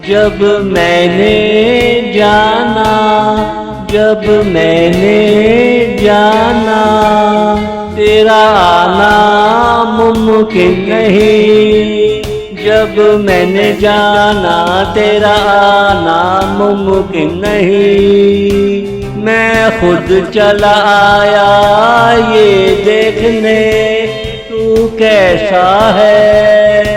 जब मैंने जाना, जब मैंने जाना तेरा आना मुमकिन नहीं, जब मैंने जाना तेरा आना मुमकिन नहीं। मैं खुद चला आया ये देखने तू कैसा है,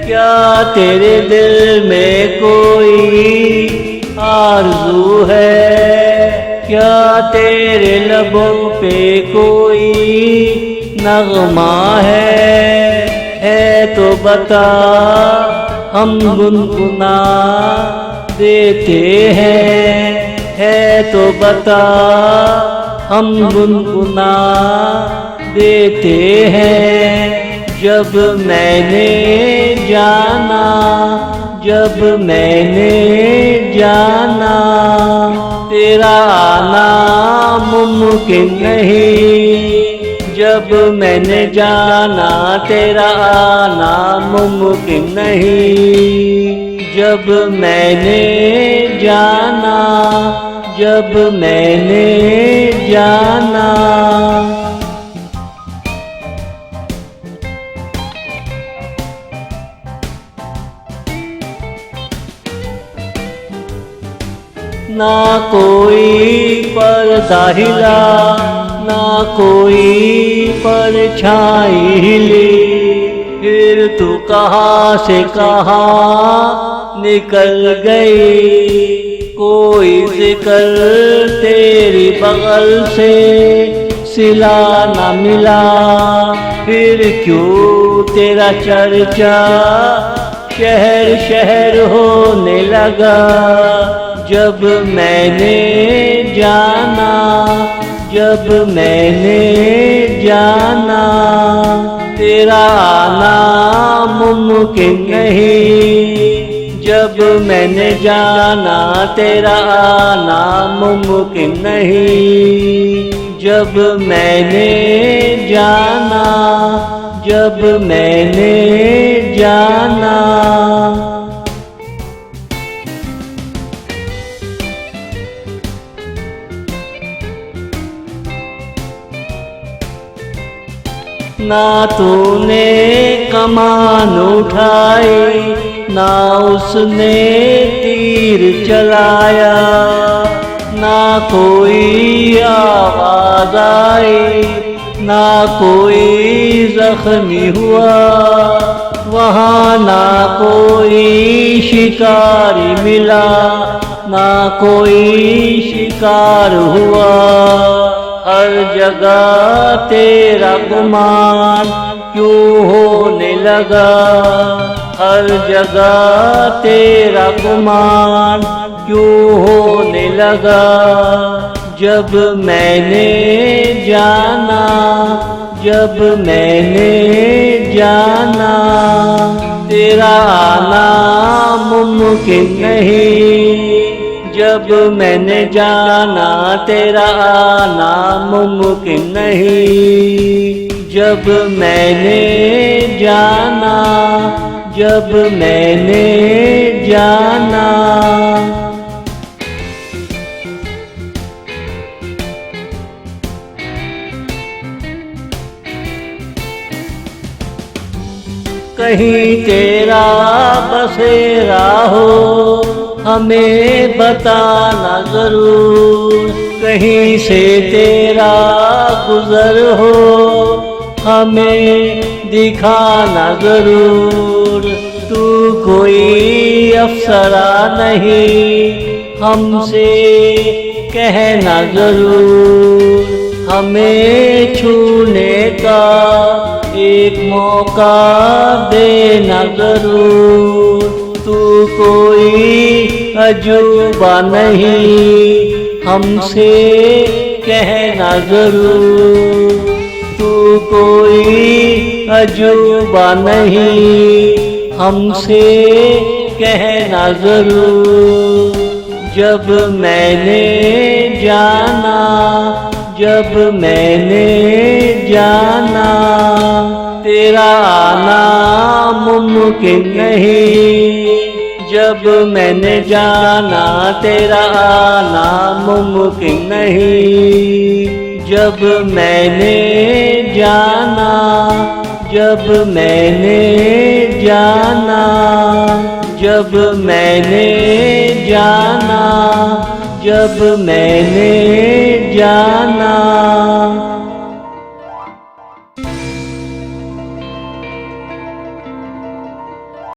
क्या तेरे दिल में कोई आरज़ू है, क्या तेरे लबों पे कोई नगमा है तो बता हम गुनगुना देते हैं, है तो बता हम गुनगुना देते हैं। जब मैंने जाना, जब मैंने जाना तेरा आना मुमकिन नहीं, जब मैंने जाना तेरा आना मुमकिन नहीं। जब मैंने जाना, जब मैंने जाना। ना कोई पर्दा हिला, ना कोई परछाई हिली, फिर तू कहाँ से कहाँ निकल गई। कोई जिक्र तेरी बगल से सिला न मिला, फिर क्यों तेरा चर्चा शहर शहर होने लगा। जब मैंने जाना, जब मैंने जाना तेरा आना मुमकिन नहीं, जब मैंने जाना तेरा आना मुमकिन नहीं। जब मैंने जाना, जब मैंने जाना। ना तूने कमान उठाई, ना उसने तीर चलाया, ना कोई आवाज आई, ना कोई जख्मी हुआ। वहाँ ना कोई शिकारी मिला, ना कोई शिकार हुआ। हर जगह तेरा गुमान क्यों होने लगा, हर जगह तेरा गुमान क्यों होने लगा। जब मैंने जाना, जब मैंने जाना तेरा आना मुमकिन नहीं, जब मैंने जाना तेरा आना मुमकिन नहीं। जब मैंने जाना, जब मैंने जाना। कहीं तेरा बसेरा हो हमें बताना जरूर, कहीं से तेरा गुजर हो हमें दिखाना जरूर। तू कोई अफसरा नहीं हमसे कहना जरूर, हमें छूने का एक मौका देना जरूर। तू कोई अजूबा नहीं हमसे कहना जरूर, तू कोई अजूबा नहीं हमसे कहना जरूर। जब मैंने जाना, जब मैंने जाना तेरा आना मुमकिन नहीं, जब मैंने जाना तेरा आना मुमकिन नहीं, जब मैंने जाना, जब मैंने जाना, जब मैंने जाना, जब मैंने जाना।